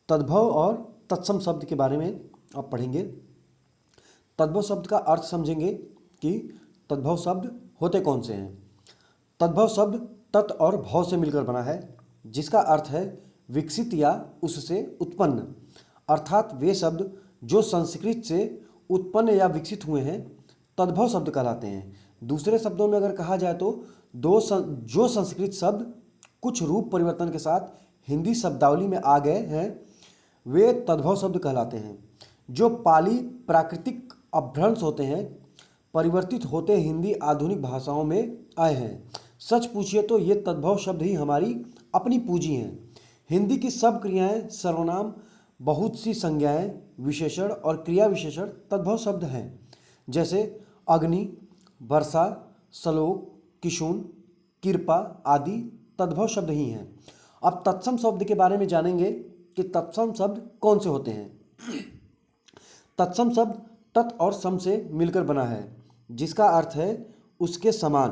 तद्भव और तत्सम शब्द के बारे में अब पढ़ेंगे। तद्भव शब्द का अर्थ समझेंगे कि तद्भव शब्द होते कौन से हैं। तद्भव शब्द तत् और भव से मिलकर बना है, जिसका अर्थ है विकसित या उससे उत्पन्न, अर्थात वे शब्द जो संस्कृत से उत्पन्न या विकसित हुए हैं तद्भव शब्द कहलाते हैं। दूसरे शब्दों में अगर कहा जाए तो जो संस्कृत शब्द कुछ रूप परिवर्तन के साथ हिंदी शब्दावली में आ गए हैं वे तद्भव शब्द कहलाते हैं। जो पाली प्राकृतिक अपभ्रंश होते हैं परिवर्तित होते हिंदी आधुनिक भाषाओं में आए हैं। सच पूछिए तो ये तद्भव शब्द ही हमारी अपनी पूंजी हैं। हिंदी की सब क्रियाएं, सर्वनाम, बहुत सी संज्ञाएं, विशेषण और क्रिया विशेषण तद्भव शब्द हैं। जैसे अग्नि, वर्षा, श्लोक, किशुन, कृपा आदि तद्भव शब्द ही हैं। अब तत्सम शब्द के बारे में जानेंगे कि तत्सम शब्द कौन से होते हैं। तत्सम शब्द तत् और सम से मिलकर बना है, जिसका अर्थ है उसके समान,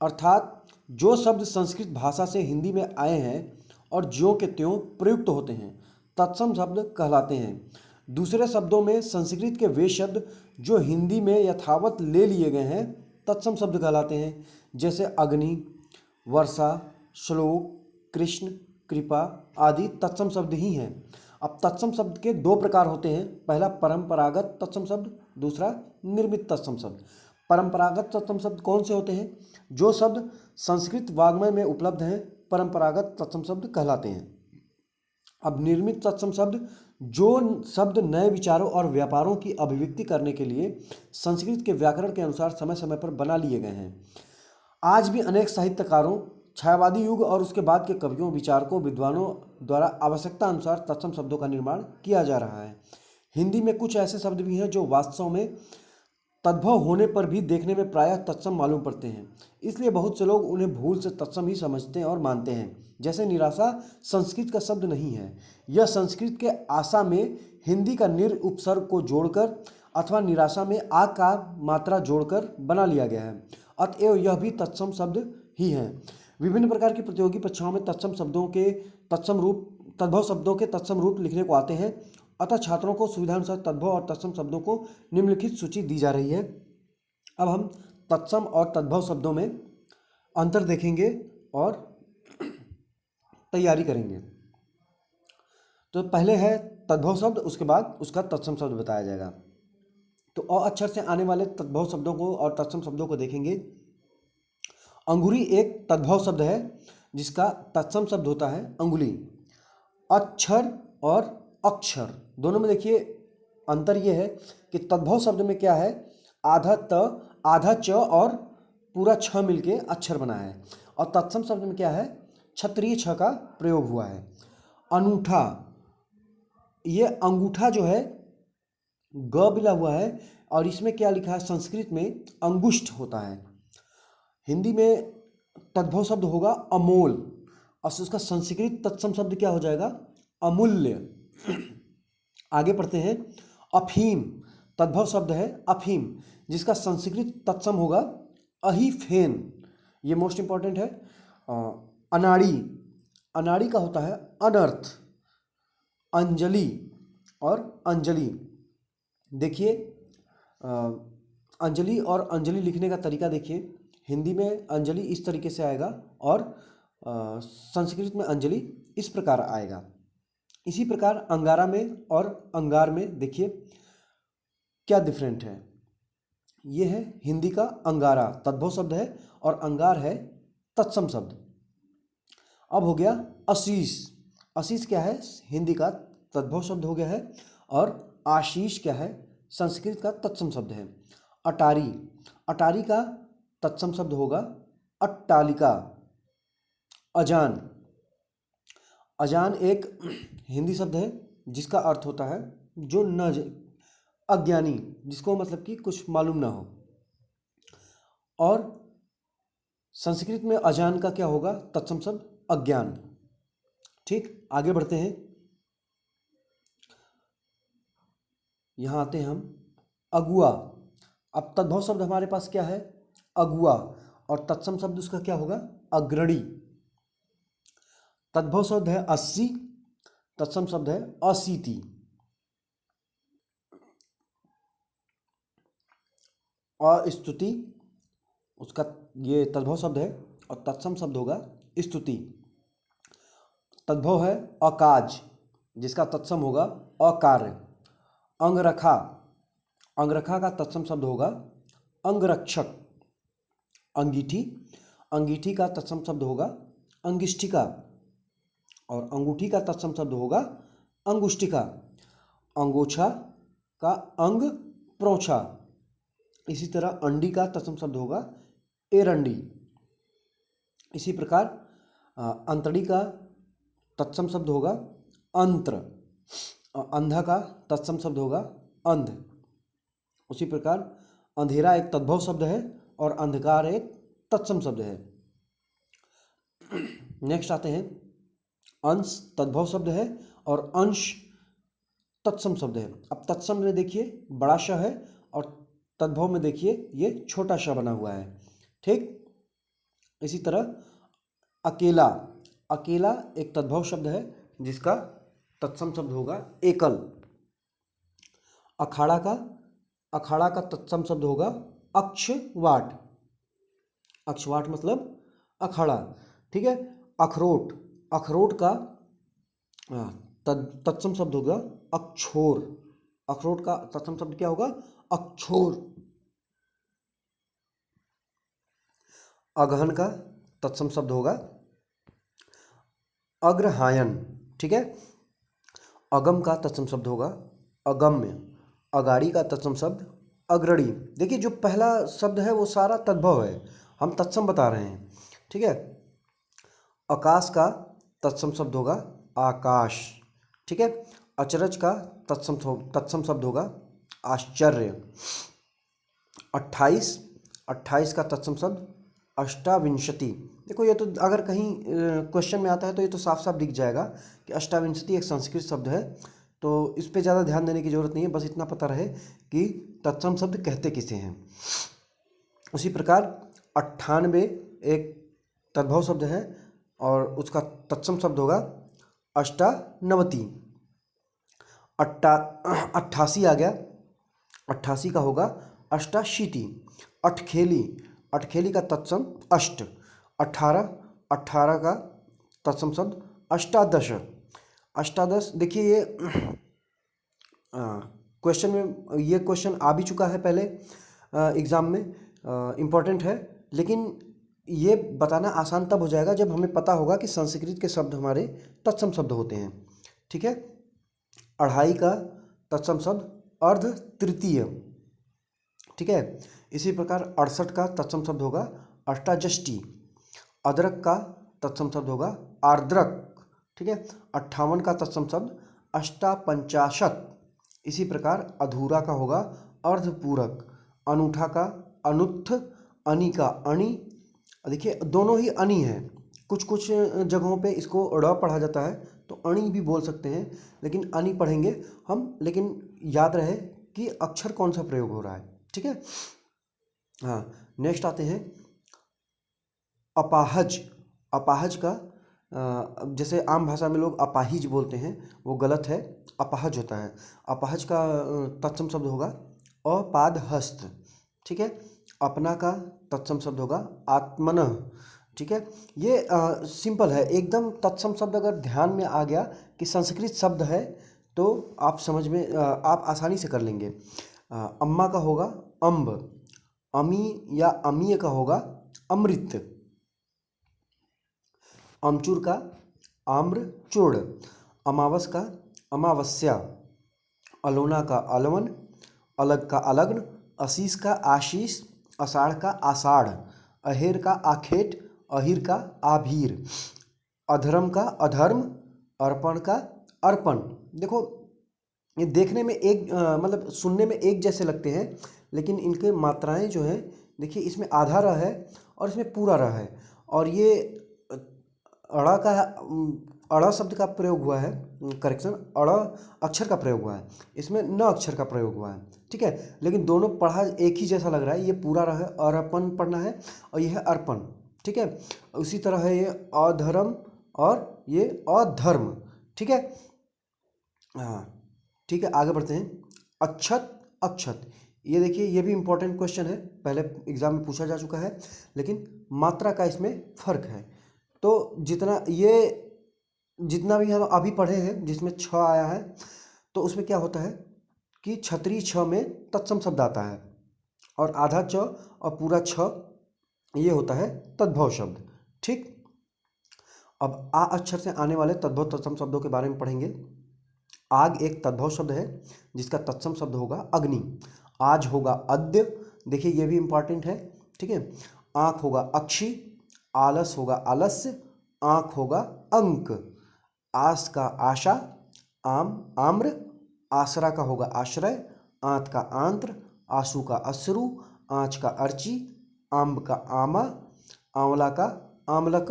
अर्थात जो शब्द संस्कृत भाषा से हिंदी में आए हैं और ज्यों के त्यों प्रयुक्त होते हैं तत्सम शब्द कहलाते हैं। दूसरे शब्दों में संस्कृत के वे शब्द जो हिंदी में यथावत ले लिए गए हैं तत्सम शब्द कहलाते हैं। जैसे अग्नि, वर्षा, श्लोक, कृष्ण, कृपा आदि तत्सम शब्द ही हैं। अब तत्सम शब्द के दो प्रकार होते हैं, पहला परंपरागत तत्सम शब्द, दूसरा निर्मित तत्सम शब्द। परंपरागत तत्सम शब्द कौन से होते हैं? जो शब्द संस्कृत वाग्मय में उपलब्ध हैं परंपरागत तत्सम शब्द कहलाते हैं। अब निर्मित तत्सम शब्द जो शब्द नए विचारों और व्यापारों की अभिव्यक्ति करने के लिए संस्कृत के व्याकरण के अनुसार समय समय पर बना लिए गए हैं। आज भी अनेक साहित्यकारों, छायावादी युग और उसके बाद के कवियों, विचारकों, विद्वानों द्वारा आवश्यकता अनुसार तत्सम शब्दों का निर्माण किया जा रहा है। हिंदी में कुछ ऐसे शब्द भी हैं जो वास्तव में तद्भव होने पर भी देखने में प्रायः तत्सम मालूम पड़ते हैं, इसलिए बहुत से लोग उन्हें भूल से तत्सम ही समझते हैं और मानते हैं। जैसे निराशा संस्कृत का शब्द नहीं है, यह संस्कृत के आशा में हिंदी का निर उपसर्ग को जोड़कर अथवा निराशा में आ का मात्रा जोड़कर बना लिया गया है, अतएव यह भी तत्सम शब्द ही है। विभिन्न प्रकार की प्रतियोगी परीक्षाओं में तद्भव शब्दों के तत्सम रूप लिखने को आते हैं, अतः छात्रों को सुविधानुसार तद्भव और तत्सम शब्दों को निम्नलिखित सूची दी जा रही है। अब हम तत्सम और तद्भव शब्दों में अंतर देखेंगे और तैयारी करेंगे। तो पहले है तद्भव शब्द, उसके बाद उसका तत्सम शब्द बताया जाएगा। तो अ अक्षर से आने वाले तद्भव शब्दों को और तत्सम शब्दों को देखेंगे। अंगुरी एक तद्भव शब्द है जिसका तत्सम शब्द होता है अंगुली। अक्षर और अक्षर दोनों में देखिए अंतर यह है कि तद्भव शब्द में क्या है, आधा त आधा च और पूरा छ मिलके अक्षर बना है, और तत्सम शब्द में क्या है, क्षत्रिय छ का प्रयोग हुआ है। अनूठा, ये अंगूठा जो है ग मिला हुआ है और इसमें क्या लिखा है, संस्कृत में अंगुष्ठ होता है। हिंदी में तद्भव शब्द होगा अमोल और उसका संस्कृत तत्सम शब्द क्या हो जाएगा, अमूल्य। आगे पढ़ते हैं। अफीम तद्भव शब्द है अफीम, जिसका संस्कृत तत्सम होगा अहिफेन, ये मोस्ट इंपॉर्टेंट है। अनाड़ी, अनाड़ी का होता है अनर्थ। अंजलि और अंजलि, देखिए अंजलि और अंजलि लिखने का तरीका देखिए, हिंदी में अंजलि इस तरीके से आएगा और संस्कृत में अंजलि इस प्रकार आएगा। इसी प्रकार अंगारा में और अंगार में देखिए क्या डिफरेंट है। ये है हिंदी का अंगारा तद्भव शब्द है और अंगार है तत्सम शब्द। अब हो गया आशीष, आशीष क्या है, हिंदी का तद्भव शब्द हो गया है और आशीष क्या है, संस्कृत का तत्सम शब्द है। अटारी, अटारी का तत्सम शब्द होगा अट्टालिका। अजान, अजान एक हिंदी शब्द है जिसका अर्थ होता है जो न अज्ञानी, जिसको मतलब कि कुछ मालूम ना हो, और संस्कृत में अजान का क्या होगा, तत्सम शब्द अज्ञान। ठीक, आगे बढ़ते हैं। यहाँ आते हैं हम अगुआ। अब तद्भव शब्द हमारे पास क्या है, अगुआ, और तत्सम शब्द उसका क्या होगा, अग्रणी। तद्भव शब्द है 80, तत्सम शब्द है अशीति। अस्तुति उसका ये तद्भव शब्द है और तत्सम शब्द होगा स्तुति। तद्भव है अकाज, जिसका तत्सम होगा अकार्य। अंगरखा, अंगरखा का तत्सम शब्द होगा अंगरक्षक। अंगीठी, अंगीठी का तत्सम शब्द होगा अंगिष्ठिका। और अंगूठी का तत्सम शब्द होगा अंगुष्ठिका। अंगोछा का अंग प्रोछा। इसी तरह अंडी का तत्सम शब्द होगा एरंडी। इसी प्रकार अंतड़ी का तत्सम शब्द होगा अंत्र। अंधा का तत्सम शब्द होगा अंध। उसी प्रकार अंधेरा एक तद्भव शब्द है और अंधकार एक तत्सम शब्द है। नेक्स्ट आते हैं, अंश तद्भव शब्द है और अंश तत्सम शब्द है। अब तत्सम में देखिए बड़ा श है और तद्भव में देखिए ये छोटा श बना हुआ है। ठीक, इसी तरह अकेला, अकेला एक तद्भव शब्द है जिसका तत्सम शब्द होगा एकल। अखाड़ा का, अखाड़ा का तत्सम शब्द होगा अक्षवाट। अक्षवाट मतलब अखाड़ा। ठीक है, अखरोट, अखरोट का तत्सम शब्द होगा अक्षोर। अखरोट का तत्सम शब्द क्या होगा? अक्षोर। अगहन का तत्सम शब्द होगा अग्रहायन। ठीक है, अगम का तत्सम शब्द होगा अगम्य। अगाड़ी का तत्सम शब्द अग्रणी। देखिए जो पहला शब्द है वो सारा तद्भव है, हम तत्सम बता रहे हैं। ठीक है, आकाश का तत्सम शब्द होगा आकाश। ठीक है, अचरज का तत्सम शब्द होगा आश्चर्य। 28, 28 का तत्सम शब्द अष्टाविंशति। देखो ये तो अगर कहीं क्वेश्चन में आता है तो ये तो साफ साफ दिख जाएगा कि अष्टाविंशति एक संस्कृत शब्द है, तो इस पे ज़्यादा ध्यान देने की जरूरत नहीं है, बस इतना पता रहे कि तत्सम शब्द कहते किसे हैं। उसी प्रकार 98 एक तद्भव शब्द है और उसका तत्सम शब्द होगा अष्टानवति। 88 आ गया, 88 का होगा अष्टाशीति। अठखेली, अठखेली का तत्सम अष्ट। 18, 18 का तत्सम शब्द अष्टादश। अष्टादश देखिए ये क्वेश्चन में, ये क्वेश्चन आ भी चुका है पहले एग्ज़ाम में, इम्पॉर्टेंट है, लेकिन ये बताना आसान तब हो जाएगा जब हमें पता होगा कि संस्कृत के शब्द हमारे तत्सम शब्द होते हैं। ठीक है, 2.5 का तत्सम शब्द अर्ध तृतीय। ठीक है, इसी प्रकार 68 का तत्सम शब्द होगा अष्टाजष्टि। अदरक का तत्सम शब्द होगा आर्द्रक। ठीक है, 58 का तत्सम शब्द अष्टापंचाशत। इसी प्रकार अधूरा का होगा अर्धपूरक। अनूठा का अनुत्थ। अनी का अणी। देखिए दोनों ही अनी है, कुछ कुछ जगहों पे इसको ड़ पढ़ा जाता है तो अणी भी बोल सकते हैं, लेकिन अनी पढ़ेंगे हम, लेकिन याद रहे कि अक्षर कौन सा प्रयोग हो रहा है। ठीक है, हाँ, नेक्स्ट आते हैं अपाहज। अपाहज का जैसे आम भाषा में लोग अपाहिज बोलते हैं, वो गलत है, अपाहज होता है। अपाहज का तत्सम शब्द होगा अपादहस्त। ठीक है, अपना का तत्सम शब्द होगा आत्मनः। ठीक है, ये सिंपल है एकदम। तत्सम शब्द अगर ध्यान में आ गया कि संस्कृत शब्द है तो आप समझ में आप आसानी से कर लेंगे। अम्मा का होगा अम्ब। अमी या अमीय का होगा अमृत। अमचूर का आम्रचूर्ण। अमावस का अमावस्या। अलोना का अलवन। अलग का अलग्न। अशीष का आशीष। आषाढ़ का आषाढ़। अहेर का आखेट। अहिर का आभीर। अधर्म का अधर्म। अर्पण का अर्पण। देखो ये देखने में एक मतलब सुनने में एक जैसे लगते हैं, लेकिन इनके मात्राएं जो हैं, देखिए इसमें आधा र है और इसमें पूरा र है, और ये अड़ा का अड़ा शब्द का प्रयोग हुआ है, करेक्शन, अड़ा अक्षर का प्रयोग हुआ है, इसमें न अक्षर का प्रयोग हुआ है। ठीक है, लेकिन दोनों पढ़ा एक ही जैसा लग रहा है। ये पूरा रहा है, अर्पण पढ़ना है, और यह है अर्पण। ठीक है, उसी तरह है ये अधर्म और ये अधर्म। ठीक है, हाँ ठीक है, आगे बढ़ते हैं। अक्षत अक्षत, ये देखिए ये भी इम्पोर्टेंट क्वेश्चन है, पहले एग्जाम में पूछा जा चुका है, लेकिन मात्रा का इसमें फर्क है। तो जितना भी हम अभी पढ़े हैं जिसमें छ आया है, तो उसमें क्या होता है कि छतरी छ में तत्सम शब्द आता है, और आधा च और पूरा छ ये होता है तद्भव शब्द। ठीक, अब आ अक्षर से आने वाले तद्भव तत्सम शब्दों के बारे में पढ़ेंगे। आग एक तद्भव शब्द है जिसका तत्सम शब्द होगा अग्नि। आज होगा अद्य, देखिए ये भी इंपॉर्टेंट है। ठीक है, आँख होगा अक्षी, आलस होगा आलस्य, आँख होगा अंक, आस का आशा, आम आम्र, आसरा का होगा आश्रय, आंत का आंत्र, आंसू का अश्रु, आँच का अर्ची, आम्ब का आमा, आंवला का आमलक,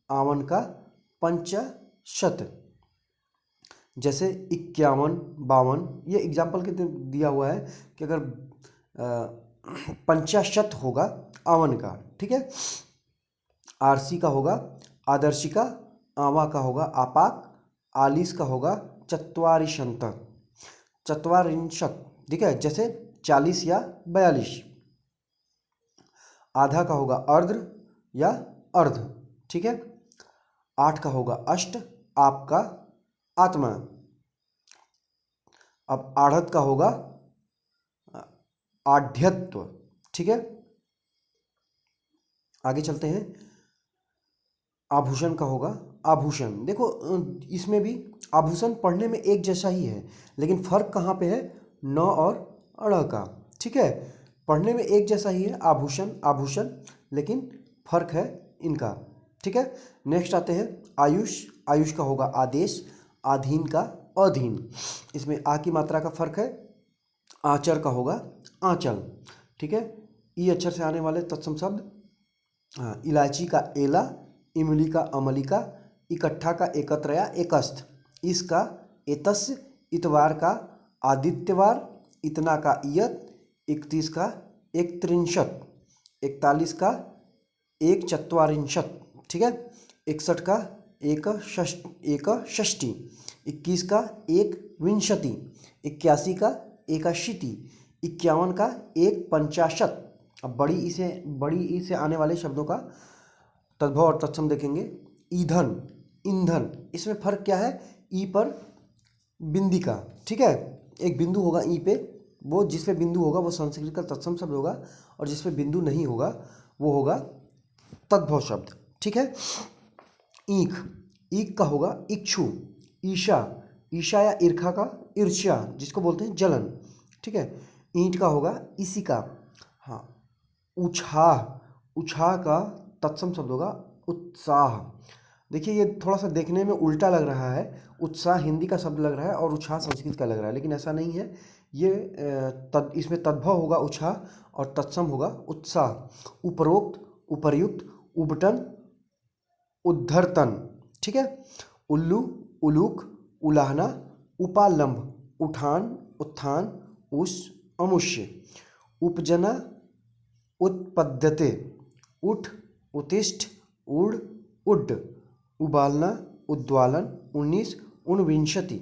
आवन का पंचशत। जैसे 51, 52 ये एग्जाम्पल के दिया हुआ है कि अगर पंचाशत होगा आवन का। ठीक है, आरसी का होगा आदर्शिका, आवा का होगा आपाक, आलिस का होगा चत्वारिशंत, चत्वारिंशत। ठीक है, जैसे 40 या 42। आधा का होगा अर्ध या अर्ध। ठीक है, 8 का होगा अष्ट, आपका आत्मा। अब आढ़त का होगा आढ़्यत्व। ठीक है, आगे चलते हैं। आभूषण का होगा आभूषण। देखो इसमें भी आभूषण पढ़ने में एक जैसा ही है, लेकिन फर्क कहाँ पे है, न और अड़ का। ठीक है, पढ़ने में एक जैसा ही है आभूषण आभूषण, लेकिन फर्क है इनका। ठीक है, नेक्स्ट आते हैं आयुष। आयुष का होगा आदेश, आधीन का अधीन। इसमें आ की मात्रा का फर्क है। आचर का होगा आंचल। ठीक है, ई अक्षर से आने वाले तत्सम शब्द, हाँ, इलायची का एला, इमली का अमलिका, इकट्ठा का एकत्र या एकस्थ, इसका एतस्य, इतवार का आदित्यवार, इतना का इयत, 31 का एक त्रिंशत, 41 का एक चत्वारिंशत। ठीक है, 61 का एक षष्ठी, 21 का एक विंशति, 81 का एकाशीति, 51 का एक पंचाशत। अब बड़ी ई से आने वाले शब्दों का तद्भव और तत्सम देखेंगे। ईंधन ईंधन, इसमें फर्क क्या है, ई पर बिंदी का। ठीक है, एक बिंदु होगा ई पे, वो जिस पे बिंदु होगा वो संस्कृत का तत्सम शब्द होगा, और जिस पे बिंदु नहीं होगा वो होगा तद्भव शब्द। ठीक है, ईख, ईख का होगा इक्षु, ईशा, ईशा या ईर्खा का ईर्ष्या जिसको बोलते हैं जलन। ठीक है, ईंट का होगा इसिका। हाँ, उछाह, उछाह का तत्सम शब्द होगा उत्साह। देखिए ये थोड़ा सा देखने में उल्टा लग रहा है, उत्साह हिंदी का शब्द लग रहा है और उछाह संस्कृत का लग रहा है, लेकिन ऐसा नहीं है। ये इसमें तद्भव होगा उछाह और तत्सम होगा उत्साह। उपरोक्त, उपर्युक्त, उबटन, उद्धर्तन। ठीक है, उल्लू, उलूक, उलाहना, उपालंब, उठान, उत्थान, उस, अमुष्य। उपजना, उत्पद्यते, उठ, उत्तिष्ठ, उड़, उड्ड, उबालना, उद्वालन, 19, ऊनविंशति,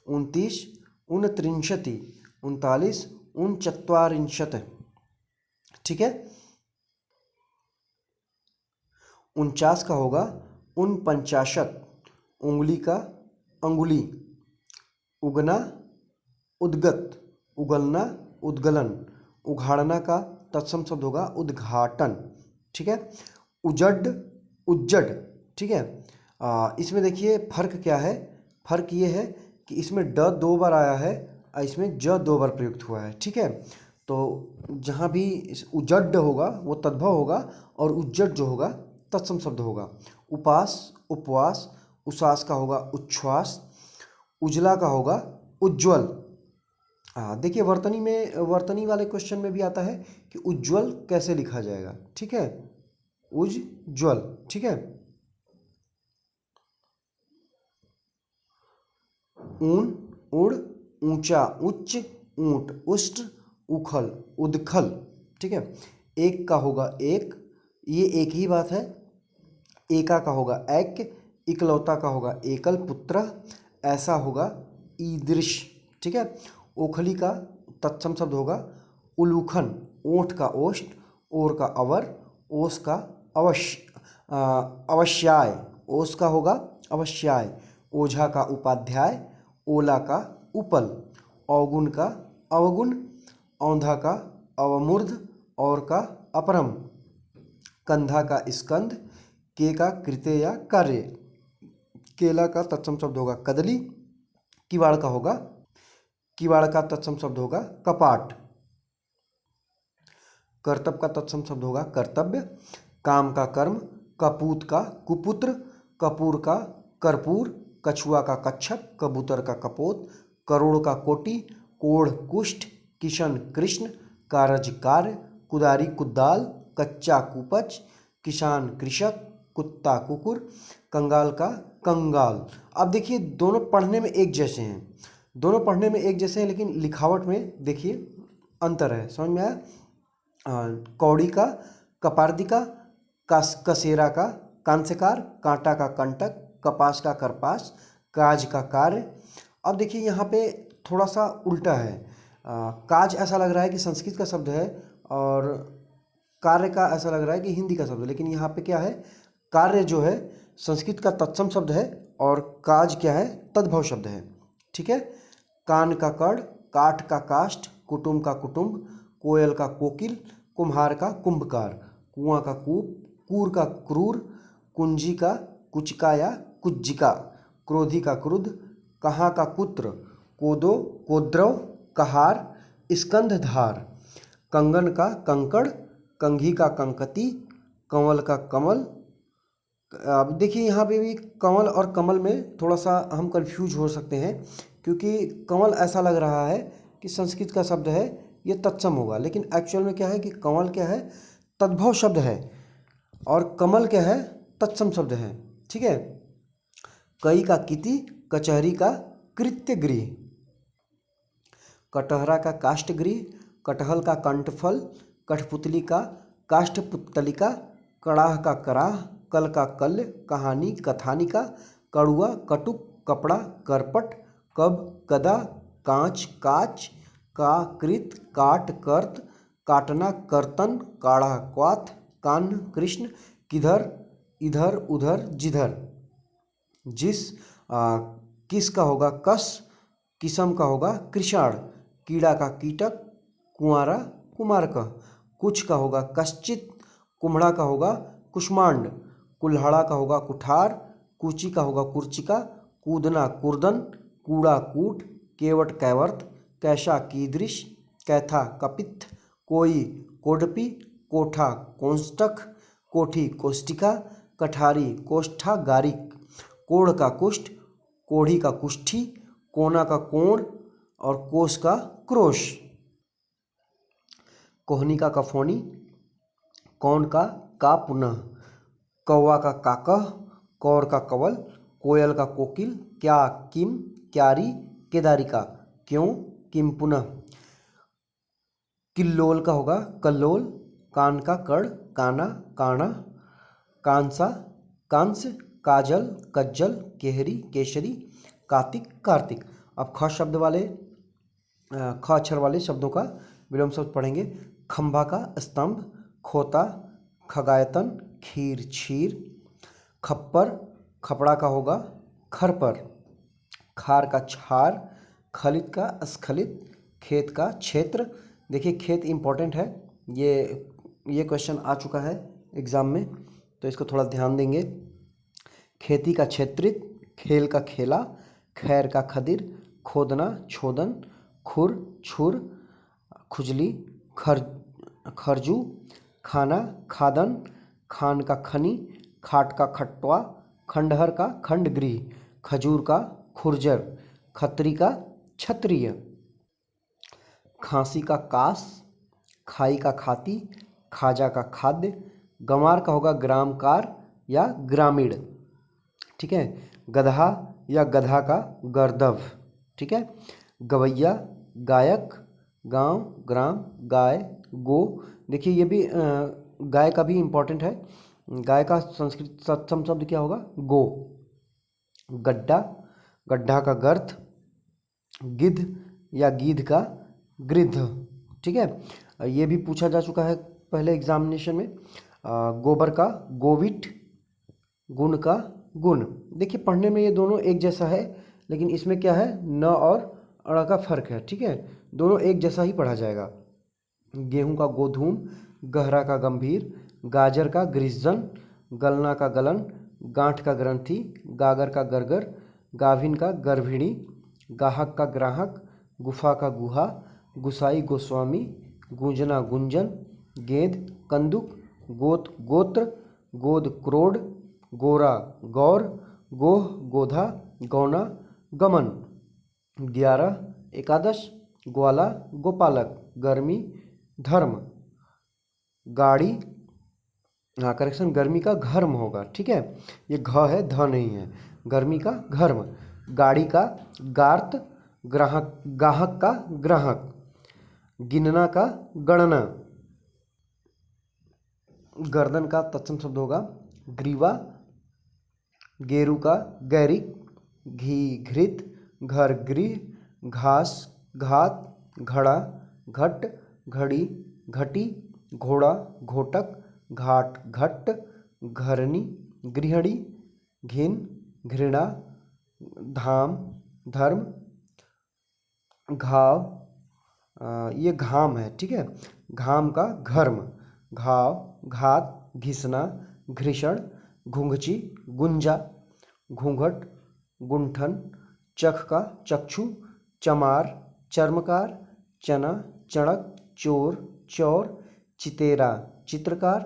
29, ऊनत्रिंशति, 39, ऊनचत्वारिंशत्। ठीक है, 49 का होगा ऊनपंचाशत, उंगली का अंगुली, उगना, उद्गत, उगलना, उद्गलन, उघाड़ना का तत्सम शब्द होगा उद्घाटन। ठीक है, उजड, उज्जड। ठीक है, इसमें देखिए फर्क क्या है, फर्क ये है कि इसमें ड 2 बार आया है और इसमें ज 2 बार प्रयुक्त हुआ है। ठीक है, तो जहाँ भी उजड होगा वो तद्भव होगा और उज्जड जो होगा तत्सम शब्द होगा। उपास, उपवास, उसास का होगा उच्छ्वास, उजला का होगा उज्ज्वल। हाँ देखिए वर्तनी वाले क्वेश्चन में भी आता है कि उज्ज्वल कैसे लिखा जाएगा। ठीक है, उज्ज्वल। ठीक है, ऊन, उड़, ऊंचा, उच्च, ऊंट, उष्ट, उखल, उदखल। ठीक है, एक का होगा एक, ये एक ही बात है। एका का होगा ऐक्य, इकलौता का होगा एकल पुत्र, ऐसा होगा ईदृश। ठीक है। ओखली का तत्सम शब्द होगा उलूखन, ओठ का ओष्ठ, ओर का अवर, ओस का अवश्याय, ओस का होगा अवश्याय, ओझा का उपाध्याय, ओला का उपल, अवगुण का अवगुण, औंधा का अवमूर्ध, और का अपरम, कंधा का स्कंध, के का कृत्य या कार्य, केला का तत्सम शब्द होगा कदली, किवाड़ का होगा, किवाड़ का तत्सम शब्द होगा कपाट, कर्तव्य का तत्सम शब्द होगा कर्तव्य, काम का कर्म, कपूत का कुपुत्र, कपूर का कर्पूर, कछुआ का कच्छप, कबूतर का कपोत, करोड़ का कोटि, कोढ़ कुष्ठ, किशन कृष्ण, कारज कार्य, कुदारी कुदाल, कच्चा कुपच, किसान कृषक, कुत्ता कुकुर, कंगाल का कंगाल। अब देखिए दोनों पढ़ने में एक जैसे हैं, दोनों पढ़ने में एक जैसे हैं, लेकिन लिखावट में देखिए अंतर है। समझ में आया? कौड़ी का कपार्दिका, कसेरा का कांस्यकार, कांटा का कंटक, कपास का करपास, काज का कार्य। अब देखिए यहाँ पे थोड़ा सा उल्टा है। काज ऐसा लग रहा है कि संस्कृत का शब्द है और कार्य का ऐसा लग रहा है कि हिंदी का शब्द है, लेकिन यहाँ पे क्या है, कार्य जो है संस्कृत का तत्सम शब्द है और काज क्या है, तद्भव शब्द है। ठीक है। कान का कड़, काठ का काष्ठ, कुटुंब का कुटुंब, कोयल का कोकिल, कुम्हार का कुंभकार, कुआं का कूप, कूर का क्रूर, कुंजी का कुचिका या कुज्जिका, क्रोधी का क्रुद्ध, कहाँ का कुत्र, कोदो कोद्रव, कहार, स्कंधधार, कंगन का कंकड़, कंघी का कंकती, कंवल का कमल। अब देखिए यहाँ पे भी कंवल और कमल में थोड़ा सा हम कंफ्यूज हो सकते हैं, क्योंकि कंवल ऐसा लग रहा है कि संस्कृत का शब्द है, ये तत्सम होगा, लेकिन एक्चुअल में क्या है कि कंवल क्या है, तद्भव शब्द है, और कमल क्या है, तत्सम शब्द है। ठीक है। कई का किति, कचहरी का कृत्यगृह, कटहरा का काष्ठगृह, कटहल का कंठफल, कठपुतली का काष्ठपुतलिका, कड़ाह का कराह, कल का कल्य, कहानी कथानिका, कड़ुआ कटुक, कपड़ा करपट, कब कदा, कांच काच, का कृत, काट कर्त, काटना कर्तन, काढ़ा क्वाथ, कान कृष्ण, किधर इधर उधर जिधर, जिस किस का होगा कस, किसम का होगा कृषाण, कीड़ा का कीटक, कुंवारा कुमार का, कुछ का होगा कश्चित, कुम्हड़ा का होगा कुष्मांड, कुल्हाड़ा का होगा कुठार, कूची का होगा कुर्चिका, कूदना कुर्दन, कूड़ा कूट, केवट कैवर्त, कैसा कीदृश, कैथा कपित्थ, कोई कोडपी, कोठा कोंष्टक, कोठी कोष्टिका, कठारी कोष्ठागारिक, कोढ़ का कुष्ठ, कोढ़ी का कुष्ठी, कोना का कोण, और कोस का क्रोश, कोहनी का कफोनी, कौन का पुनः, कौवा का काकह, कौर का कवल, कोयल का कोकिल, क्या किम, क्यारी केदारिका, क्यों किम पुनः, किल्लोल का होगा कल्लोल, कान का कड़, काना काना, कांसा कांस, काजल कज्जल, केहरी केशरी, कार्तिक कार्तिक। अब ख शब्द वाले ख अक्षर वाले शब्दों का विलोम शब्द पढ़ेंगे। खंभा का स्तंभ, खोता खगायतन, खीर क्षीर, खप्पर खपड़ा का होगा खरपर, खार का छार, खलित का स्खलित, खेत का क्षेत्र। देखिए खेत इम्पोर्टेंट है, ये क्वेश्चन आ चुका है एग्ज़ाम में, तो इसको थोड़ा ध्यान देंगे। खेती का क्षेत्रित, खेल का खेला, खैर का खदिर, खोदना छोदन, खुर छुर, खुजली खरजू, खाना खादन, खान का खनी, खाट का खट्वा, खंडहर का खंडगृह, खजूर का खुरजर, खत्री का क्षत्रिय, खांसी का कास, खाई का खाती, खाजा का खाद्य, गंवार का होगा ग्रामकार या ग्रामीण। ठीक है। गधा या गधा का गर्दभ। ठीक है। गवैया गायक, गांव ग्राम, गाय गो। देखिए ये भी गाय का भी इम्पोर्टेंट है। गाय का संस्कृत शब्द क्या होगा, गो। गड्ढा, गड्ढा का गर्थ, गिद्ध या गीध का गृद्ध। ठीक है, ये भी पूछा जा चुका है पहले एग्जामिनेशन में। गोबर का गोविट, गुण का गुण। देखिए पढ़ने में ये दोनों एक जैसा है, लेकिन इसमें क्या है, न और अड़ का फर्क है। ठीक है, दोनों एक जैसा ही पढ़ा जाएगा। गेहूं का गोधूम, गहरा का गंभीर, गाजर का ग्रीष्जन, गलना का गलन, गांठ का ग्रंथि, गागर का गरगर, गाभिन का गर्भिणी, गाहक का ग्राहक, गुफा का गुहा, गुसाई गोस्वामी, गूंजना गुंजन, गेंद कंदुक, गोत गोत्र, गोद क्रोड, गोरा गौर, गोह गोधा, गौना गमन। 11 एकादश, ग्वाला गोपालक, गर्मी धर्म, गाड़ी, हाँ करेक्शन, गर्मी का घर्म होगा। ठीक है, ये घ है, ध नहीं है, गर्मी का घर्म। गाड़ी का गार्त, ग्राहक गाहक का ग्राहक, गिनना का गणना, गर्दन का तत्सम शब्द होगा ग्रीवा, गेरू का गैरिक, घी घृत, घर गृह, घास घात, घड़ा घट, घड़ी घटी, घोड़ा घोटक, घाट घट्ट, घरनी गृहिणी, घिन घृणा, धाम धर्म, घाव, ये घाम है। ठीक है, घाम का घर्म, घाव घात, घिसना घृषण, घुंघची गुंजा, घूंघट गुंठन, चख का चक्षु, चमार चर्मकार, चना चणक, चोर चौर, चितेरा चित्रकार,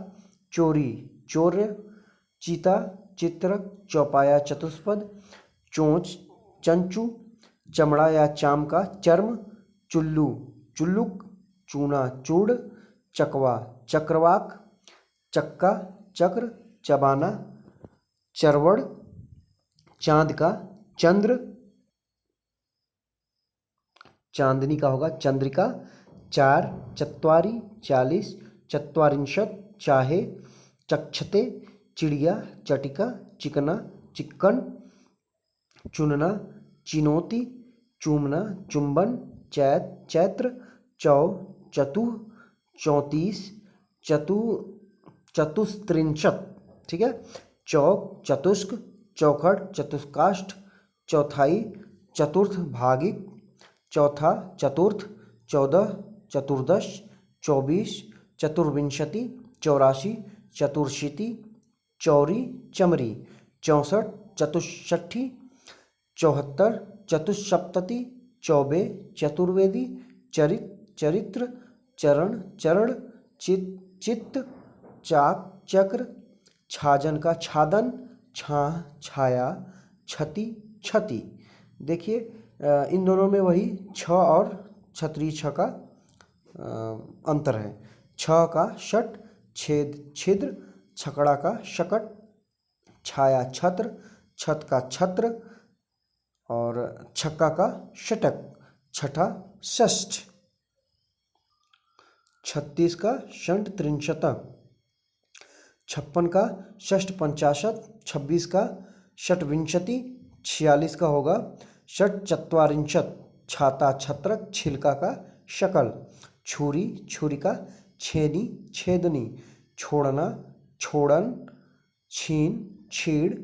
चोरी चौर्य, चीता चित्रक, चौपाया चतुष्पद, चोंच चंचू, चमड़ा या चाम का चर्म, चुल्लू चुल्लुक, चूना चूड़, चकवा चक्रवाक, चक्का चक्र, चबाना चरवड़, चांद का चंद्र, चांदनी का होगा चंद्रिका, चार चत्वारी 40, चत्वारिंशत चाहे, चक्षते चिड़िया, चटिका चिकना चिक्कन, चुनना चिनौती, चूमना चुंबन, चैत चैत्र, चौ चतुः 34, चतुस्त्रिंशत। ठीक है, चौक चतुष्क, चौखट चतुष्काष्ठ, चौथाई चतुर्थ भागिक, चौथा चतुर्थ, 14 चतुर्दश, 24 चतुर्विंशति, 84 चतुर्शीति, चौरी चमरी, 64 चतुष्षठी, 74 चतुष्सप्तति, चौबे चतुर्वेदी, चरित चरित्र, चरण चरण, चित्त चाक चक्र, छाजन का छादन, छाह छाया, छति छति। देखिए इन दोनों में वही छ और क्षत्रिय छ का अंतर है। छ का षट, छेद छिद्र, छकड़ा का शकट, छाया छत्र, छत का छत्र और छक्का का षटक, छठा षष्ठ। 36 का षंट त्रिंशत, 56 का षष्ठ पंचाशत, 26 का षटविंशति, 46 का होगा षट चत्वारिंशत, छाता छत्रक, छिलका का शकल, छुरी छुरिका, छेनी छेदनी, छोड़ना छोड़न, छीन छीड़,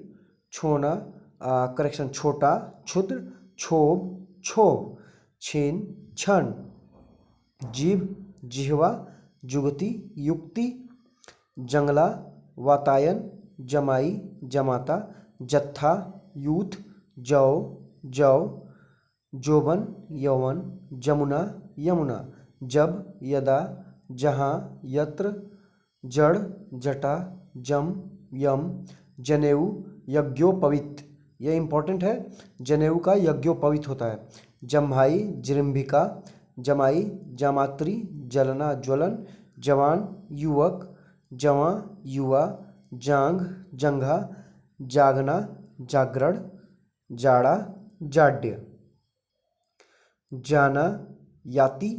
छोना करेक्शन छोटा क्षुद्र, क्षोभ क्षोभ, छीन छन, जीभ जिह्वा, जुगती युक्ति, जंगला वातायन, जमाई जमाता, जत्था यूथ, जौ जौ, जोबन यौवन, जमुना यमुना, जब यदा, जहाँ यत्र, जड़ जटा, जम यम, जनेऊ यज्ञोपवीत। यह इंपॉर्टेंट है, जनेऊ का यज्ञोपवीत होता है। जम्भाई जृंभिका, जमाई जामात्री, जलना ज्वलन, जवान युवक, जवां युवा, जांघ जंघा, जागना जागरण, जाड़ा जाड्य, जाना याति,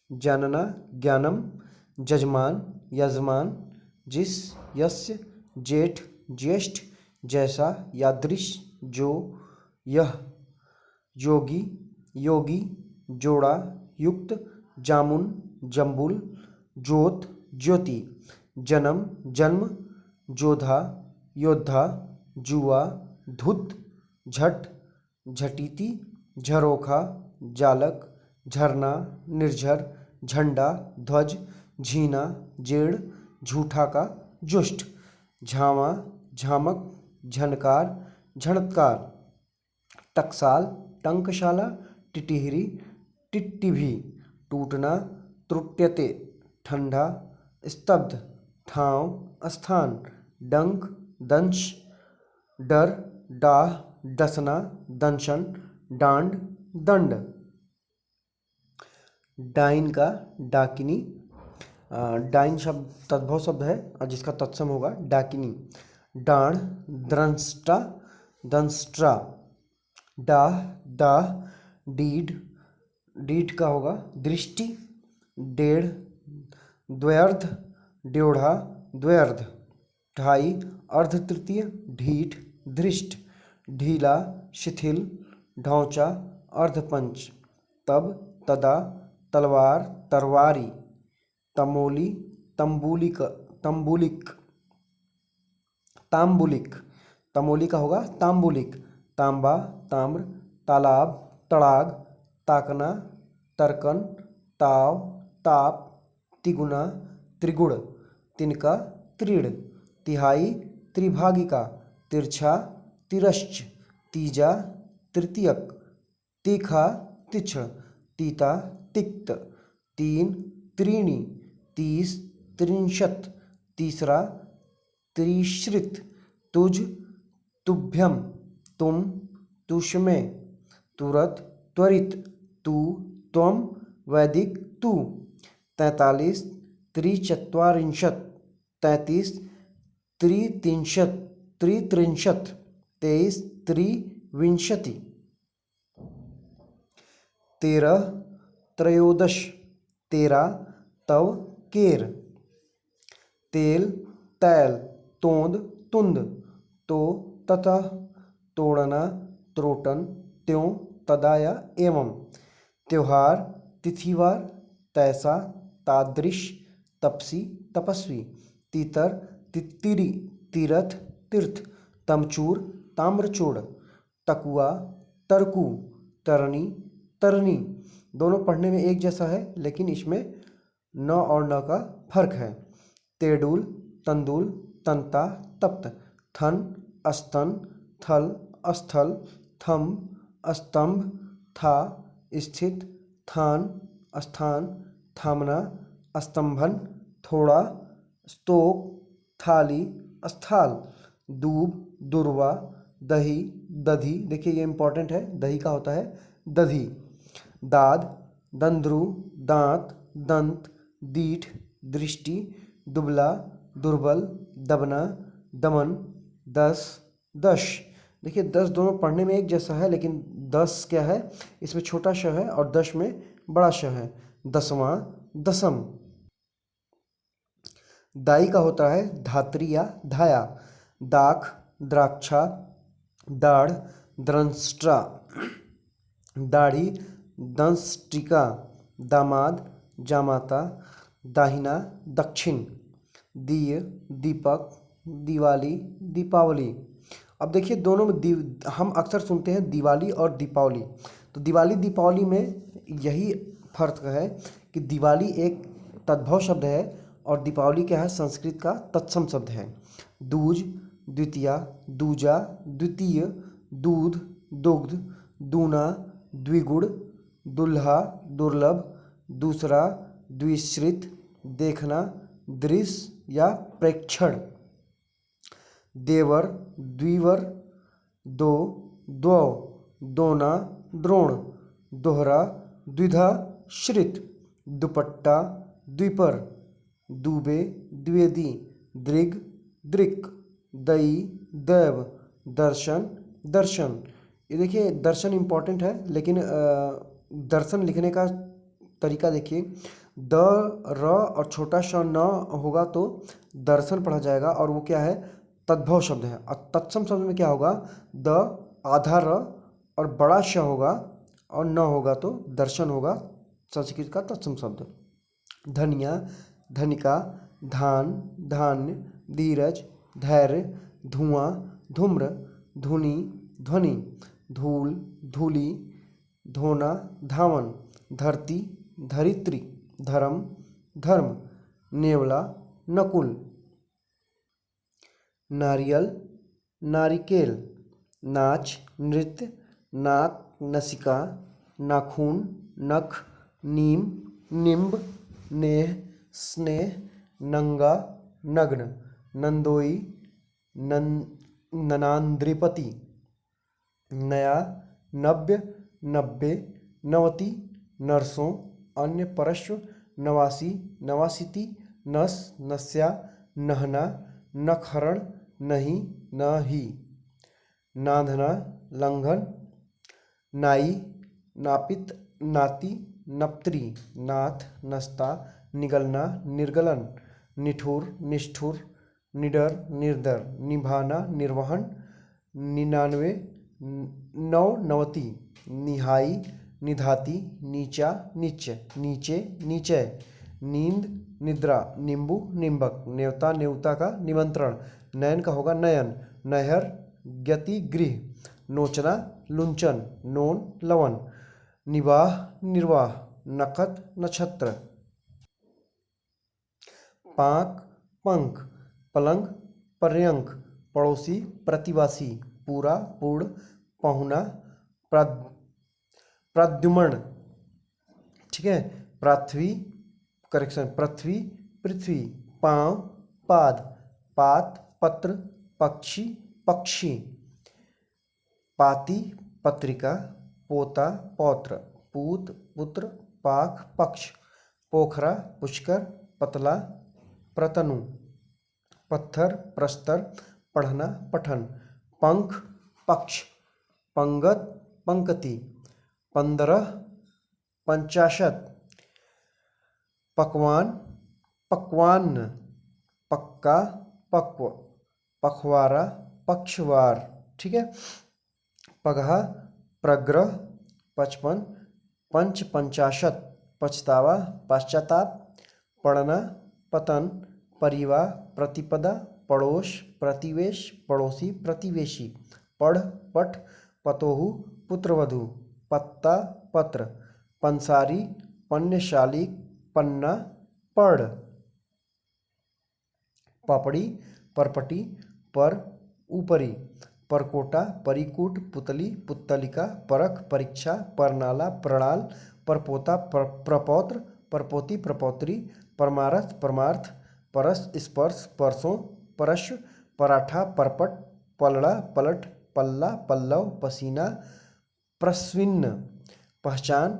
जानना ज्ञानम, जजमान यजमान, जिस यस्य, जेठ ज्येष्ठ, जैसा यादृश जो यह, योगी योगी, जोड़ा, युक्त, जामुन, जम्बुल, ज्योत, ज्योति, जन्म, जन्म, जोधा, योद्धा, जुआ, धुत, झट, झटीती, झरोखा, जालक, झरना, निर्झर, झंडा, ध्वज, झीना, जेड़, झूठा का जुष्ट, झामा, झामक, झनकार, झणत्कार, टकसाल, टंकशाला, टिटिहरी, टिट्टिभी, टूटना, त्रुट्यते, ठंडा, स्तब्ध, ठाव, स्थान, डंक, दंश, डर, डाह, डसना, दंशन, डांड, दंड। डाइन का डाकिनी। डाइन शब्द तद्भव शब्द है और जिसका तत्सम होगा डाकिनी। डाण, द्रंष्टा, दंष्ट्रा, डाह, दाह, डीड, डीड का होगा दृष्टि, डेढ़, द्व्यर्ध, ड्योढ़ा, द्व्यर्ध, ढाई, अर्ध तृतीय, ढीठ, धृष्ट, ढीला, शिथिल, ढौंचा, अर्धपंच, तब, तदा, तलवार, तरवारी, तमोली, तंबुलिक, तंबुलिक, तांबुलिक, तमोली का होगा तांबुलिक, तांबा, ताम्र, तालाब, तड़ाग, ताकना, तर्कन, ताव, ताप, तिगुना, त्रिगुण, तिनका, त्रीड़, तिहाई, त्रिभागिका, तिरछा, तिरश्च, तीजा, तृतीयक, तीखा, तिक्ष्ण, तीता, तिक्त, तीन, त्रीणि, तीस, त्रिंशत्, तीसरा, त्रिश्रित, तुझ, तुभ्यम, तुम, तुष्मे, तुरत, त्वरित, तू, त्वम, वैदिक, तू, 43, त्रिचत्वारिंशत्, 33, त्रित्रिंशत्, त्रित्रिंशत्, 23, त्रिविंशति, 13, त्रयोदश, 13, तव, केर, तेल, तैल, तोंद, तुंद, तो, ततः, तोड़ना, त्रोटन, त्यों, तदा या एवं, त्योहार, तिथिवार, तैसा, तादृश, तपसी, तपस्वी, तीतर, तित्तिरी, तीरथ, तीर्थ, तमचूर, ताम्रचूड़, तकुआ, तरकू, तरनी, तरनी। दोनों पढ़ने में एक जैसा है लेकिन इसमें न और न का फर्क है। तेडूल, तंदूल, तंता, तप्त, थन, अस्तन, थल, स्थल, थम, स्तंभ, था, स्थित, थान, स्थान, थामना, स्तंभन, थोड़ा, स्तूप, थाली, स्थाल, दूब, दुर्वा, दही, दधी। देखिए ये इंपॉर्टेंट है, दही का होता है दधी, दाद, दंद्रू, दांत, दंत, दीठ, दृष्टि, दुबला, दुर्बल, दबना, दमन, दस, दश। देखिए 10 दोनों पढ़ने में एक जैसा है लेकिन 10 क्या है, इसमें छोटा श है और 10 में बड़ा श है। दसवां, दसम। दाई का होता है धात्री या धाया, दाख, द्राक्षा, दाढ़, द्रंष्ट्रा, दाढ़ी, दंष्टिका, दामाद, जामाता, दाहिना, दक्षिण, दिय, दीपक, दिवाली, दीपावली। अब देखिए दोनों में हम अक्सर सुनते हैं दिवाली और दीपावली, तो दिवाली दीपावली में यही फर्क है कि दिवाली एक तद्भव शब्द है और दीपावली क्या है, संस्कृत का तत्सम शब्द है। दूज, द्वितीया, दूजा, द्वितीय, दूध, दुग्ध, दूना, द्विगुण, दुल्हा, दुर्लभ, दूसरा, द्विश्रित, देखना, दृश्य या प्रेक्षण, देवर, द्विवर, दो, द्वौ, दोना, द्रोण, दोहरा, द्विधा, श्रित, दुपट्टा, द्विपर, दूबे, द्विवेदी, दृग, दृक्, दई, दैव, दर्शन, दर्शन। ये देखिए दर्शन इम्पॉर्टेंट है लेकिन दर्शन लिखने का तरीका देखिए, द, र और छोटा श न होगा तो दर्शन पढ़ा जाएगा और वो क्या है, तद्भव शब्द है। और तत्सम शब्द में क्या होगा, द, आधा र और बड़ा श होगा और न होगा तो दर्शन होगा संस्कृत का तत्सम शब्द। धनिया, धनिका, धान, धान्य, धीरज, धैर्य, धुआं, धूम्र, धुनी, ध्वनि, धूल, धूलि, धोना, धावन, धरती, धरित्री, धर्म, धर्म, नेवला, नकुल, नारियल, नारिकेल, नाच, नृत्य, नाक, नसिका, नाखून, नख, नीम, निम्ब, नेह, स्नेह, नंगा, नग्न, नंदोई, ननांद्रिपति, नया, नव्य, नब्बे, नवति, नरसों, अन्य, परश्व, नवासी, नवासिति, नस, नस्या, नहना, नखहरण, नहीं, नहीं, नाधना, लंघन, नाई, नापित, नाती, नप्त्री, नाथ, नस्ता, निगलना, निर्गलन, निठुर, निष्ठुर, निडर, निर्दर, निभाना, निर्वहन, 99, 99, निहाई, निधाती, नीचा, नीच, नीचे, नीचय, नींद, निद्रा, नींबू, निम्बक, नेवता, नेवता का निमंत्रण, नयन का होगा नयन, नहर, ज्ञति, गृह, नोचना, लुंचन, नोन, लवन, निवाह, निर्वाह, नखत, नक्षत्र, पाक, पंख, पलंग, पर्यंक, पड़ोसी, प्रतिवासी, पूरा, पूर्ण, पहुना, प्रद्युमन, ठीक है, पृथ्वी, करेक्शन, पृथ्वी, पृथ्वी, पांव, पाद, पात, पत्र, पक्षी, पक्षी, पाती, पत्रिका, पोता, पौत्र, पूत, पुत्र, पाख, पक्ष, पोखरा, पुष्कर, पतला, प्रतनु, पत्थर, प्रस्तर, पढ़ना, पठन, पंख, पक्ष, पंगत, पंक्ति, 15, 50, पकवान, पकवान, पक्का, पक्व, पखवारा, पक्षवार, ठीक है, पगहा, प्रग्रह, 55, पंच, 50, पछतावा, पश्चाताप, पड़ना, पतन, परिवार, प्रतिपदा, पड़ोस, प्रतिवेश, पड़ोसी, प्रतिवेशी, पढ़, पठ, पतोहु, पुत्रवधू, पत्ता, पत्र, पंसारी, पन्यशाली, पन्ना, पढ़, पापड़ी, परपटी, पर, ऊपरी, परकोटा, परिकूट, पुतली, पुत्तलिका, परख, परीक्षा, परनाला, प्रणाल, परपोता, प्रपौत्र, परपोती, प्रपौत्री, परमारथ, परमार्थ, परस, स्पर्श, परसों, परश्व, पराठा, परपट, पलड़ा, पलट, पल्ला, पल्लव, पसीना, प्रस्विन्न, पहचान,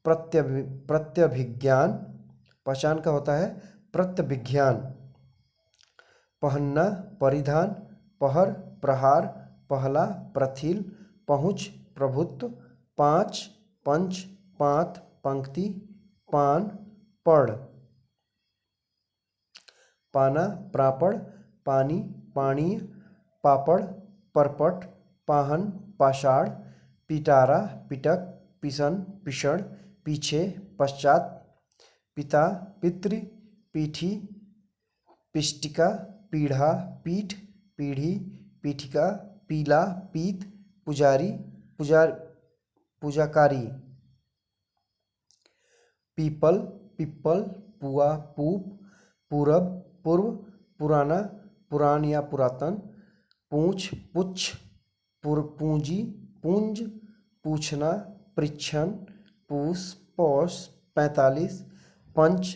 प्रत्यभिज्ञान, पहचान का होता है प्रत्यभिज्ञान, पहनना, परिधान, पहर, प्रहार, पहला, प्रथिल, पहुँच, प्रभुत्व, पाँच, पंच, पात, पंक्ति, पान, पढ़, पाना, प्रापड़, पानी, पाणीय, पापड़, परपट, पाहन, पाषाण, पिटारा, पिटक, पिसन, पिषण, पीछे, पश्चात, पिता, पितृ, पीठी, पिष्टिका, पीढ़ा, पीठ, पीढ़ी, पीठिका, पीला, पीत, पुजारी, पूजाकारी, पीपल, पिप्पल, पुआ, पूप, पूरब, पूर्व, पुराना, पुराण या पुरातन, पूंछ, पुच्छ, पूंजी, पूंज, पूछना, परीक्षण, पूस, पौष, 45, पंच,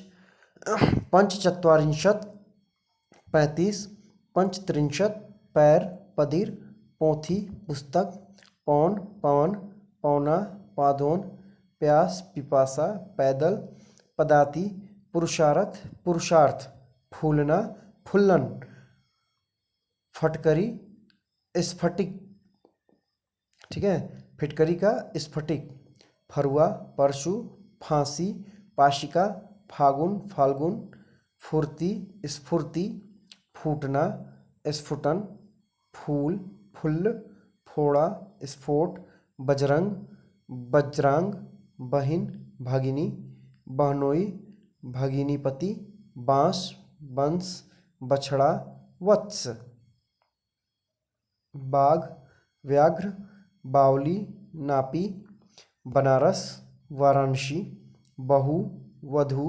पंचचत्वारिंशत्, 35, पंचत्रिंशत्, पैर, पदिर, पोथी, पुस्तक, पौन, पवन, पौना, पादोन, प्यास, पिपासा, पैदल, पदाति, पुरुषार्थ, पुरुषार्थ, फूलना, फुल्लन, फटकरी, स्फटिक, ठीक है, फिटकरी का स्फटिक, फरुआ, परशु, फांसी, पाशिका, फागुन, फाल्गुन, फुर्ती, स्फूर्ति, फूटना, स्फुटन, फूल, फुल्ल, फोड़ा, स्फोट, बजरंग, वज्रांग बहिन भगिनी, बहनोई भगिनीपति, बांस बंश, बछड़ा वत्स, बाघ व्याघ्र, बावली नापी, बनारस वाराणसी, बहू वधू,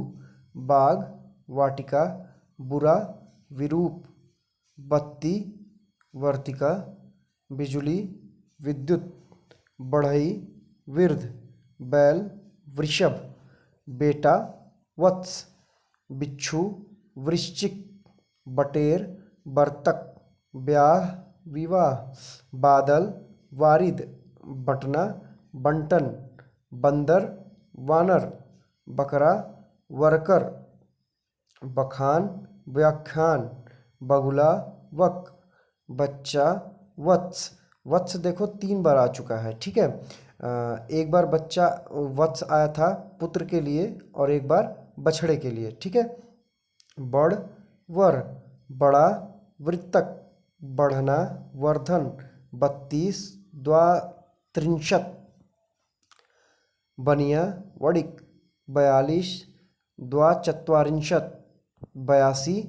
बाग वाटिका, बुरा विरूप, बत्ती वर्तिका, बिजुली विद्युत, बढ़ई वृद्ध, बैल वृषभ, बेटा वत्स, बिच्छू वृश्चिक, बटेर बर्तक, ब्याह विवाह, बादल वारिद, बटना बंटन, बंदर वानर, बकरा वर्कर, बखान व्याख्यान, बगुला वक, बच्चा वत्स। वत्स देखो 3 बार आ चुका है, ठीक है। एक बार बच्चा वत्स आया था पुत्र के लिए और एक बार बछड़े के लिए, ठीक है। बड़ वर, बड़ा वृत्तक, बढ़ना वर्धन, 32 द्वात्रिंशत्, बनिया वडिक, 42 द्वाचत्वारिंशत्, 82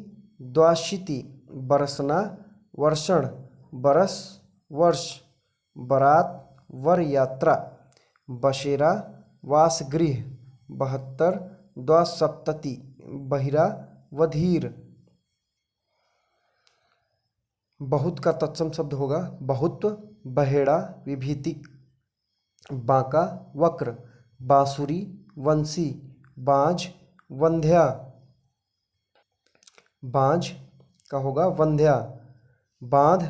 द्वाशीति, बरसना वर्षण, बरस वर्ष, बरात वर यात्रा, बशेरा वासगृह, 72 द्वासप्तति, बहिरा वधीर। बहुत का तत्सम शब्द होगा बहुत्व, बहेड़ा विभीतिक, बांका वक्र, बांसुरी वंशी, बांझ वंध्या, बांझ का होगा वंध्या, बांध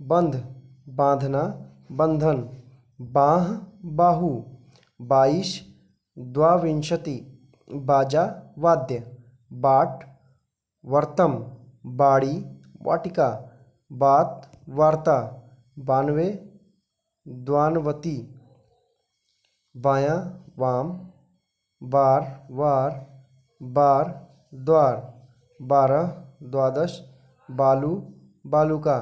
बंध, बांधना बंधन, बाह बाहु, 22 द्वाविंशति, बाजा वाद्य, बाट वर्तम, बाड़ी वाटिका, बात वार्ता, 92 द्वानवती, बायां वाम, बार वार, बार द्वार, 12 द्वादश, बालू बालुका,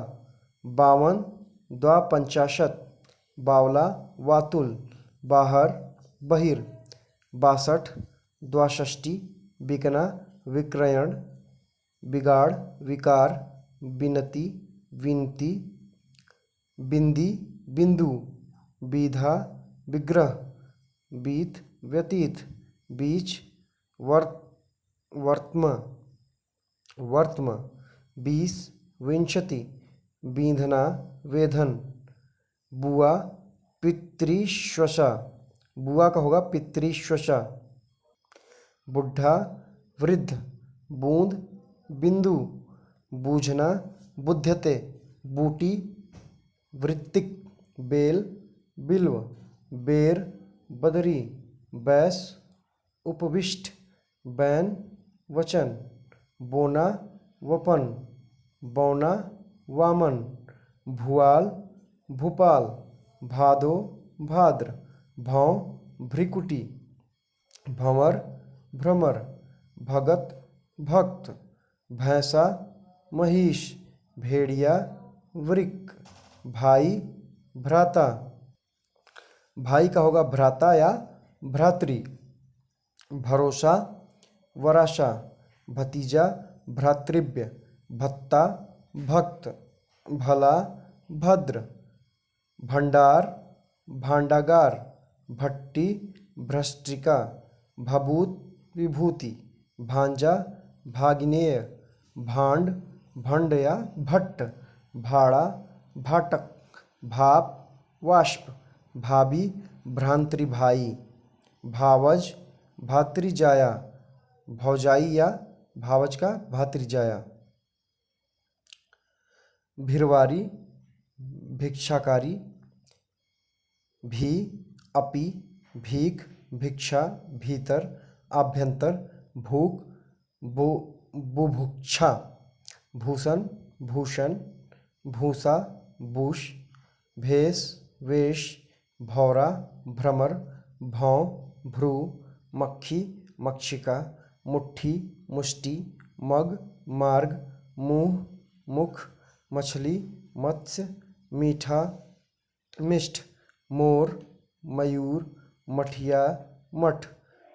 52 द्वापंचाशत्, बावला वातुल, बाहर बहिर, 62 द्वाषष्टि, बिकना विक्रयण, बिगाड़ विकार, बिनती विनती, बिंदी बिंदु, बीधा विग्रह, बीत व्यतीत, बीच वर्त्म वर्त्म, 20 विंशति, बींधना वेधन, बुआ पितृश्वसा, बुआ का होगा पितृश्वसा, बुढ़ा वृद्ध, बूंद बिंदु, बूझना बुध्यते, बूटी वृत्तिक, बेल बिल्व, बेर बदरी, बैस उपविष्ट, बैन वचन, बोना वपन, बौना वामन, भुआल भूपाल, भादो भाद्र, भौं भ्रिकुटी, भंवर भ्रमर, भगत भक्त, भैंसा महिष, भेड़िया वृक, भाई भ्राता, भाई का होगा भ्राता या भ्रातृ, भरोसा वराशा, भतीजा भ्रातृव्य, भत्ता भक्त, भला भद्र, भंडार भांडागार, भट्टी भ्रष्टिका, भभूत विभूति, भांजा भागिनेय, भांड भंड या भट्ट, भाड़ा भाटक, भाप वाष्प, भाभी भ्रांतरि भाई, भावज भातृजाया, भौजाई या भावज का भातृजाया, भिरवारी भिक्षाकारी, भी अपि भीख भिक्षा भीतर, आभ्यंतर भूख बुभुक्षा, भूषण भूषण, भूसा बूश, भेष वेश, भौरा भ्रमर, भौं भ्रू, मक्खी मक्षिका, मुट्ठी मुष्टि, मग मार्ग, मुंह मुख, मछली मत्स्य, मीठा मिष्ट, मोर मयूर, मठिया मठ,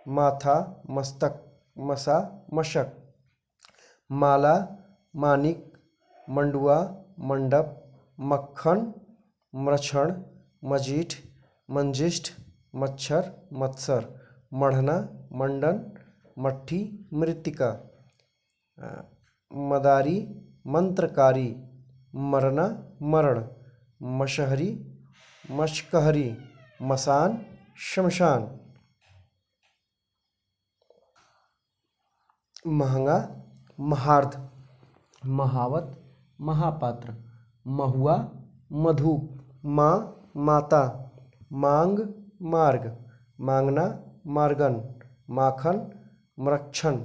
माथा मस्तक, मसा मशक, माला मानिक, मंडुआ मंडप, मक्खन मृक्षण, मजीठ मंजिष्ठ, मच्छर मत्सर, मढ़ना मंडन, मट्ठी मृत्तिका, मदारी मंत्रकारी, मरना मरण, मशहरी मशकहरी, मसान शमशान, महंगा महार्ध, महावत महापात्र, महुआ मधुप, माँ माता, मांग मार्ग, मांगना मार्गन, माखन मरक्षण,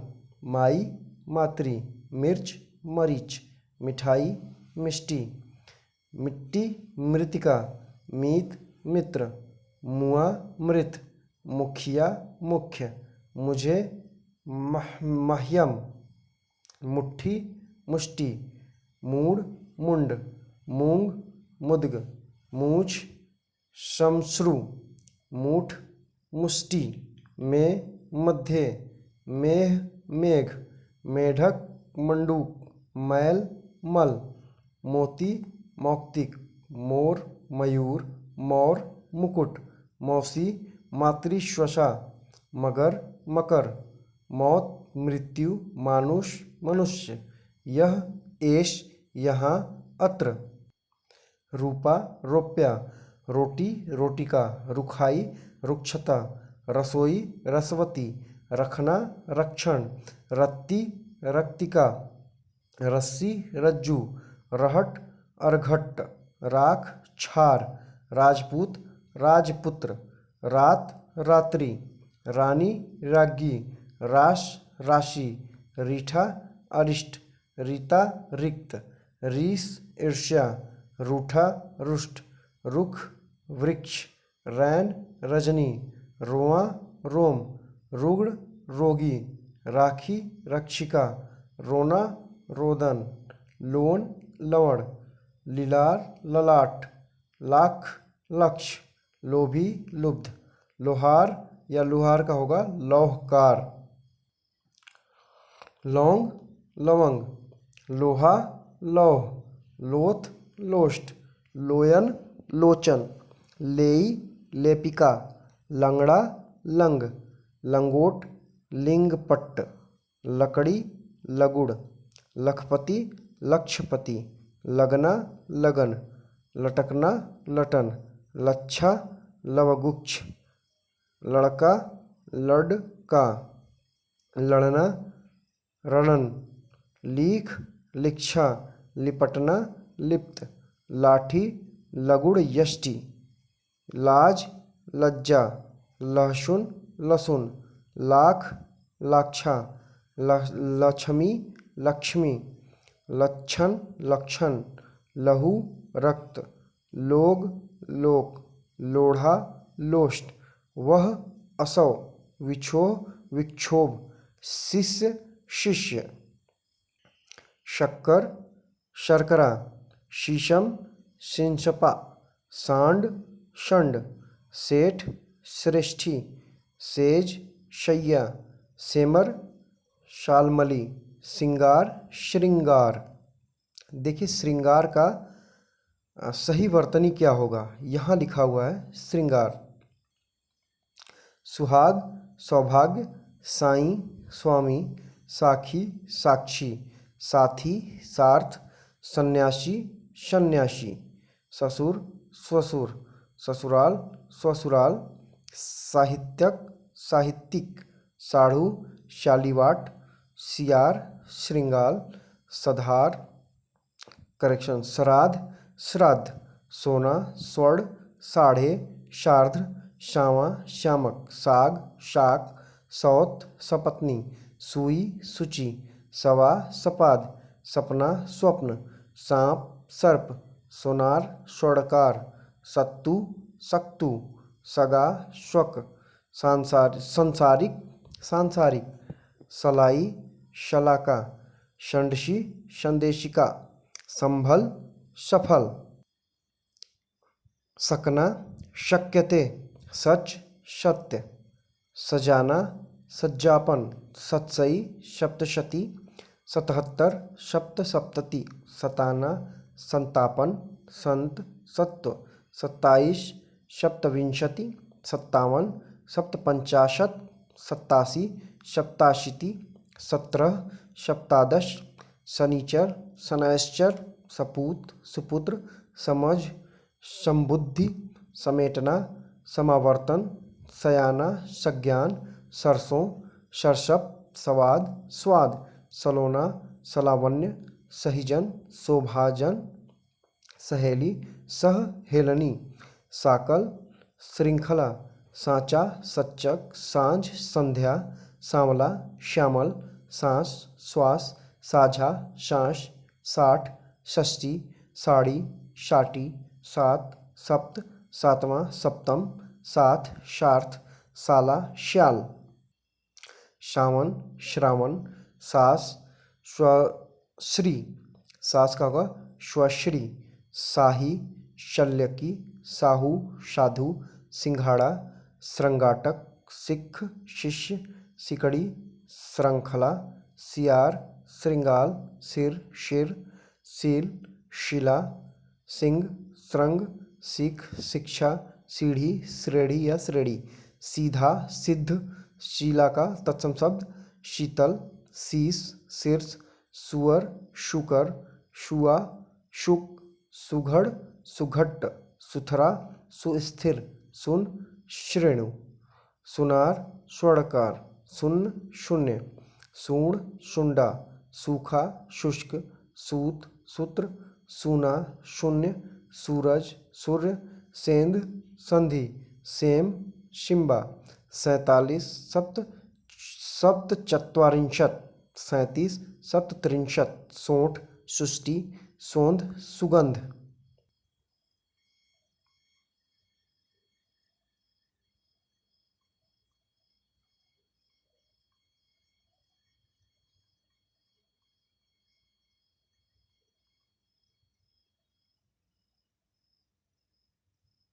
माई मातृ, मिर्च मरीच, मिठाई मिष्टी, मिट्टी मृतिका, मीत मित्र, मुआ मृत, मुखिया मुख्य, मुझे मह्यम, मुट्ठी मुष्टि, मूड मुंड, मूंग मुद्ग, मूछ शमश्रु, मूठ मुष्टि, में मध्य, मेह मेघ, मेढक मंडूक, मैल मल, मोती मौक्तिक, मोर मयूर, मौर मुकुट, मौसी मातृश्वसा, मगर मकर, मौत मृत्यु, मानुष मनुष्य, यह एष यहाँ अत्र, रूपा रौप्या, रोटी रोटिका, रुखाई रुक्षता, रसोई रसवती, रखना रक्षण, रत्ती रक्तिका, रस्सी रज्जू, रहट अर्घट्ट, राख छार, राजपूत राजपुत्र, रात रात्रि, रानी राज्ञी, रास राशि, रीठा अरिष्ट, रीता रिक्त, रीस ईर्ष्या, रूठा रुष्ट, रुख वृक्ष, रैन रजनी, रोआ रोम, रुग्ण रोगी, राखी रक्षिका, रोना रोदन, लोन लवण, लीलार ललाट, लाख लक्ष, लोभी लुब्ध, लोहार या लुहार का होगा लौहकार, लौंग लवंग, लोहा लौह, लोथ लोष्ट, लोयन लोचन, लेई लेपिका, लंगड़ा लंग, लंगोट लिंगपट्ट, लकड़ी लगुड़, लखपति लक्षपति, लगना लगन, लटकना लटन, लच्छा लवगुच्छ, लड़का लड़का, लड़ना रणन, लीख लिक्षा, लिपटना लिप्त, लाठी लगुड़ यष्टि, लाज लज्जा, लहसुन लसुन, लाख लाक्षा, लक्ष्मी लक्ष्मी, लक्षण लक्षण, लहू रक्त, लोग लोक, लोढ़ा लोष्ट, वह असौ, विछोह विक्षोभ, शिष्य शिष्य, शक्कर शर्करा, शीशम सिंचपा, सांड षंड, सेठ श्रेष्ठी, सेज शैया, सेमर शालमली, सिंगार श्रृंगार। देखिए श्रृंगार का सही वर्तनी क्या होगा, यहाँ लिखा हुआ है श्रृंगार। सुहाग सौभाग्य, साईं स्वामी, साखी साक्षी, साथी सार्थ, सन्यासी सन्यासी, ससुर स्वसुर, ससुराल ससुराल, साहित्यक साहित्यिक, साढ़ू शालीवाट, सियार श्रृंगाल, सधार श्राद्ध श्राद्ध, सोना स्वर्ण, साढ़े शार्ध्र, श्यामा श्यामक, साग शाक, सौत सपत्नी, सुई सुचि, सवा सपाद, सपना स्वप्न, सांप सर्प, सोनार स्वर्णकार, सत्तू सक्तू, सगा स्वक, संसारिक सांसारिक, सलाई शलाका, षंडशी संदेशिका, संभल सफल, सकना शक्यते, सच सत्य, सजाना, सज्जापन, सतसई, सप्तशती, 77, सप्तसप्तति, सताना, संतापन, संत, सत्व, 27, सप्तविंशति, 57, सप्तपंचाशत, 87, सप्ताशीति, 17, सप्तादश, शनिचर, शनैश्चर, सपूत, सुपुत्र, समझ, समबुद्धि, समेटना, समावर्तन, सयाना, सज्ञान, सरसों, सरसप, सवाद, स्वाद, सलोना, सलावन्य, सहिजन, शोभाजन, सहेली, सहेलनी, साकल, श्रृंखला, सांचा, सच्चक, सांझ, संध्या, सांवला, श्यामल, सांस, श्वास, साझा, सांस, 60, षष्ठी, साड़ी, शाटी, सात, सप्त, सातवां, सप्तम, साथ, शार्थ, साला, श्याल, श्रावण, श्रावण, सास, स्वश्री, सास का होगा स्वश्री, शाही, शल्यकी, साहू, साधु, सिंघाड़ा, श्रृंगाटक, सिख, शिष्य, सिकड़ी, श्रृंखला, सियार, श्रृंगाल, सिर, शिर, सील, शिला, सिंह, श्रृंग, सिख, शिक्षा, सीढ़ी, श्रेणी या श्रेणी, सीधा, सिद्ध, शीला का तत्सम शब्द, शीतल, शीश, शीर्ष, सुअर, शुकर, शुआ, शुक, सुघड़, सुघट्ट, सुथरा, सुस्थिर, सुन, श्रेणु, सुनार, स्वर्णकार, सुन्न, शून्य, सूर्ण, शुंडा, सूखा, शुष्क, सूत, सूत्र, सूना, शून्य, सूरज, सूर्य, सेंध, संधि, सेम, शिम्बा, 47, सप्तचत्वारिंशत्, 37, सप्तत्रिंशत्, सोंठ, सुष्टि, सोंध, सुगंध।